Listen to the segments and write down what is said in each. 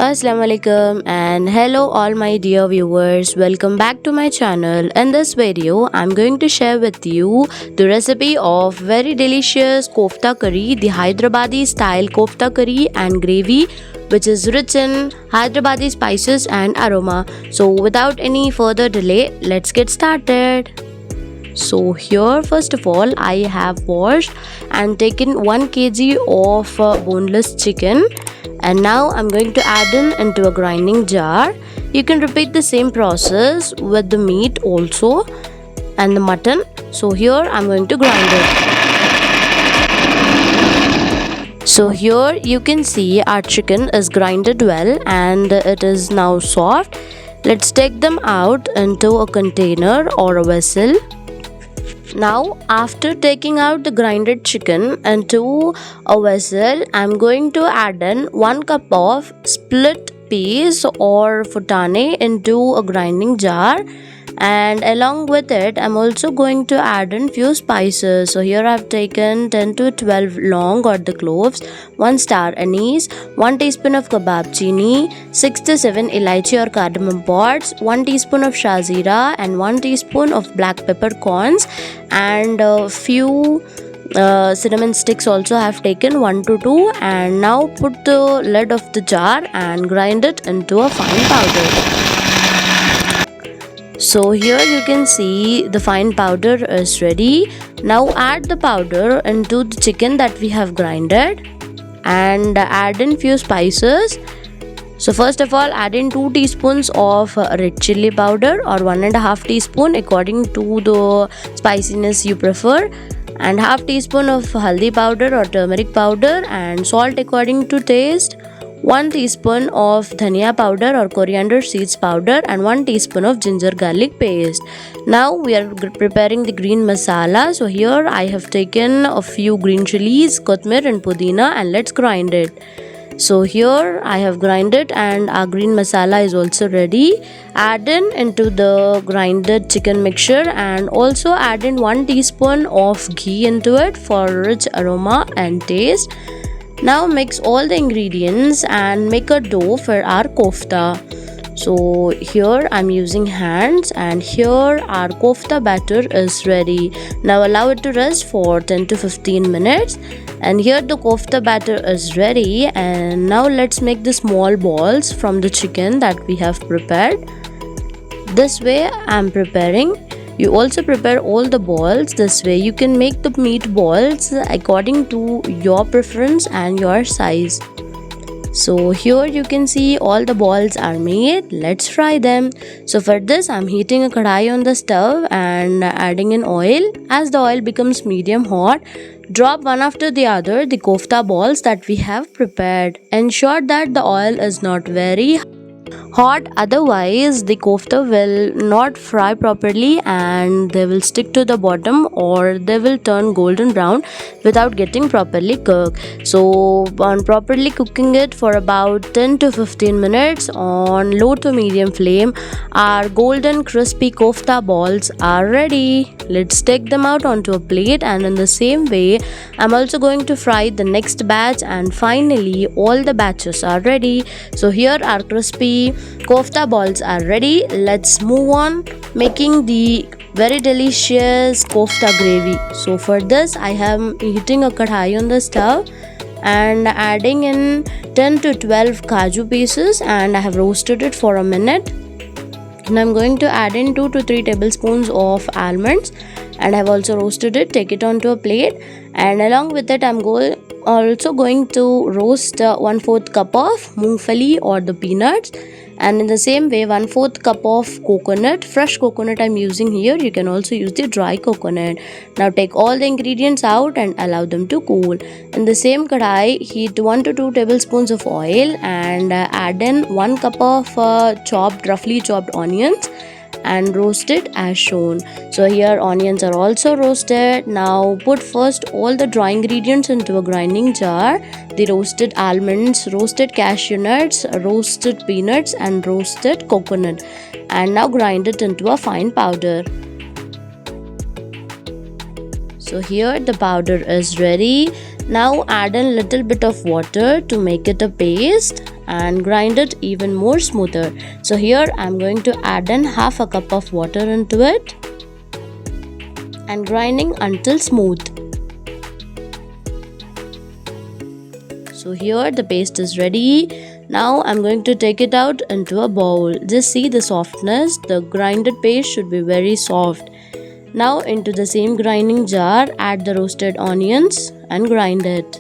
Assalamualaikum and hello all my dear viewers, welcome back to my channel. In this video I'm going to share with you the recipe of very delicious kofta curry, the Hyderabadi style kofta curry and gravy, which is rich in Hyderabadi spices and aroma. So without any further delay, let's get started. So here first of all I have washed and taken 1 kg of boneless chicken, and now I'm going to add into a grinding jar. You can repeat the same process with the meat also and the mutton. So here I'm going to grind it. So here you can see our chicken is grinded well and it is now soft. Let's take them out into a container or a vessel. Now after taking out the grinded chicken into a vessel, I'm going to add in 1 cup of split peas or futane into a grinding jar, and along with it I'm also going to add in few spices. So here I've taken 10 to 12 long or the cloves, 1 star anise, 1 teaspoon of kebab chini, 6 to 7 elaichi or cardamom pods, 1 teaspoon of shazira and 1 teaspoon of black peppercorns, and a few cinnamon sticks also I have taken 1 to 2. And now put the lid of the jar and grind it into a fine powder. So here you can see the fine powder is ready. Now add the powder into the chicken that we have grinded and add in few spices. So first of all add in 2 teaspoons of red chili powder or 1.5 teaspoon according to the spiciness you prefer, and half teaspoon of haldi powder or turmeric powder, and salt according to taste, 1 teaspoon of dhania powder or coriander seeds powder, and 1 teaspoon of ginger garlic paste. Now we are preparing the green masala. So here I have taken a few green chilies, kothmir and pudina, and let's grind it. So here I have grinded and our green masala is also ready. Add in into the grinded chicken mixture and also add in 1 teaspoon of ghee into it for rich aroma and taste. Now mix all the ingredients and make a dough for our kofta. So here I'm using hands and here our kofta batter is ready. Now allow it to rest for 10 to 15 minutes. And here the kofta batter is ready, and now let's make the small balls from the chicken that we have prepared. This way I'm preparing. You also prepare all the balls this way. You can make the meat balls according to your preference and your size. So here you can see all the balls are made. Let's fry them. So for this I'm heating a kadai on the stove and adding in oil. As the oil becomes medium hot, drop one after the other the kofta balls that we have prepared. Ensure that the oil is not very hot, otherwise the kofta will not fry properly and they will stick to the bottom or they will turn golden brown without getting properly cooked. So on properly cooking it for about 10 to 15 minutes on low to medium flame, our golden crispy kofta balls are ready. Let's take them out onto a plate, and in the same way I'm also going to fry the next batch, and finally all the batches are ready. So here our crispy kofta balls are ready. Let's move on making the very delicious kofta gravy. So for this I am heating a kadai on the stove and adding in 10 to 12 kaju pieces, and I have roasted it for a minute. And I'm going to add in 2 to 3 tablespoons of almonds, and I have also roasted it. Take it onto a plate, and along with it I'm also going to roast 1/4 cup of moongfali or the peanuts, and in the same way 1/4 cup of coconut. Fresh coconut I'm using here. You can also use the dry coconut. Now take all the ingredients out and allow them to cool. In the same kadai heat 1 to 2 tablespoons of oil and add in 1 cup of roughly chopped onions and roast it as shown. So here onions are also roasted. Now put first all the dry ingredients into a grinding jar. The roasted almonds, roasted cashew nuts, roasted peanuts and roasted coconut, and now grind it into a fine powder. So here the powder is ready. Now add a little bit of water to make it a paste and grind it even more smoother. So here I'm going to add in half a cup of water into it and grinding until smooth. So here the paste is ready. Now I'm going to take it out into a bowl. Just see the softness. The grinded paste should be very soft. Now into the same grinding jar, add the roasted onions and grind it.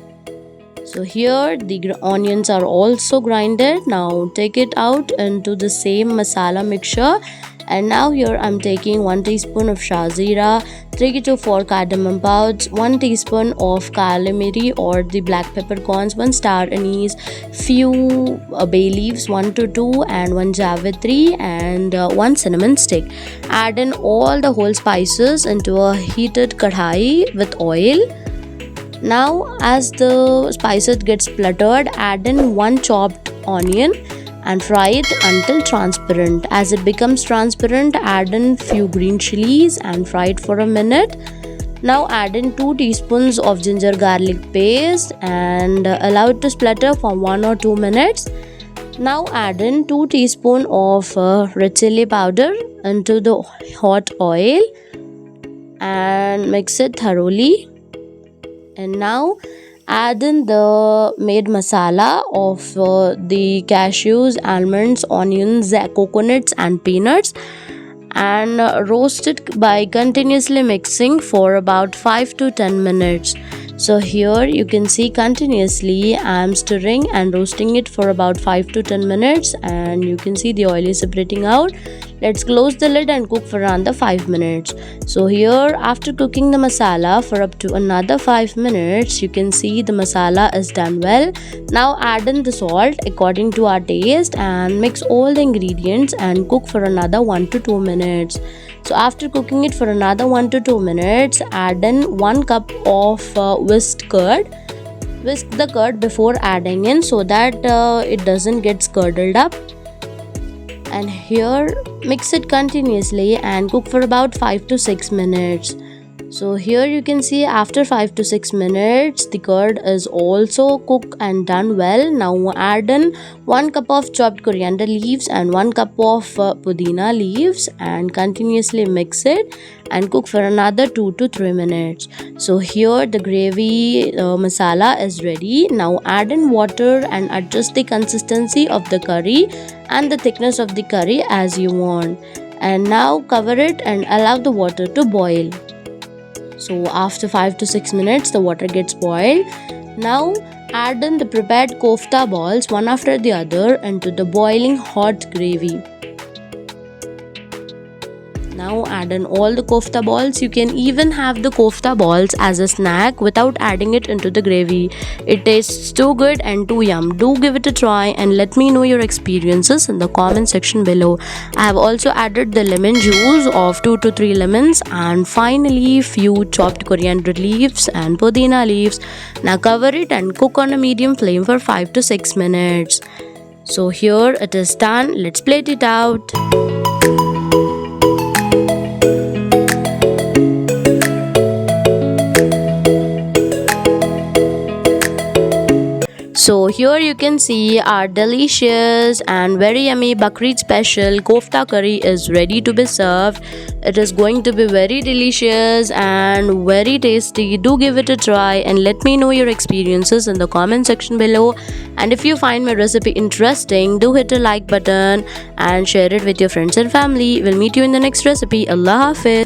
So here the onions are also grinded. Now take it out into the same masala mixture. And now here I'm taking 1 teaspoon of shazira, 3 to 4 cardamom powders, 1 teaspoon of kali miri or the black peppercorns, 1 star anise, few bay leaves 1 to 2 and 1 javitri and 1 cinnamon stick. Add in all the whole spices into a heated kadhai with oil. Now as the spices get spluttered, add in 1 chopped onion and fry it until transparent. As it becomes transparent, add in few green chilies and fry it for a minute. Now add in 2 teaspoons of ginger garlic paste and allow it to splutter for 1 or 2 minutes. Now add in 2 teaspoons of red chili powder into the hot oil and mix it thoroughly. And now add in the made masala of the cashews, almonds, onions, coconuts and peanuts and roast it by continuously mixing for about 5 to 10 minutes. So here you can see continuously I am stirring and roasting it for about 5 to 10 minutes and you can see the oil is separating out. Let's close the lid and cook for around 5 minutes. So here after cooking the masala for up to another 5 minutes, you can see the masala is done well. Now add in the salt according to our taste and mix all the ingredients and cook for another 1 to 2 minutes. So after cooking it for another 1 to 2 minutes, add in 1 cup of whisked curd. Whisk the curd before adding in so that it doesn't get curdled up. And here mix it continuously and cook for about 5 to 6 minutes. So here you can see after 5 to 6 minutes the curd is also cooked and done well. Now add in 1 cup of chopped coriander leaves and 1 cup of pudina leaves and continuously mix it and cook for another 2 to 3 minutes. So here the gravy masala is ready. Now add in water and adjust the consistency of the curry and the thickness of the curry as you want. And now cover it and allow the water to boil. So after 5 to 6 minutes the water gets boiled. Now add in the prepared kofta balls one after the other into the boiling hot gravy. Now add in all the kofta balls. You can even have the kofta balls as a snack without adding it into the gravy. It tastes too good and too yum. Do give it a try and let me know your experiences in the comment section below. I have also added the lemon juice of 2 to 3 lemons and finally few chopped coriander leaves and pudina leaves. Now cover it and cook on a medium flame for 5 to 6 minutes. So here it is done. Let's plate it out. So here you can see our delicious and very yummy BAKRID special kofta curry is ready to be served. It is going to be very delicious and very tasty. Do give it a try and let me know your experiences in the comment section below. And if you find my recipe interesting, do hit a like button and share it with your friends and family. We'll meet you in the next recipe. Allah Hafiz.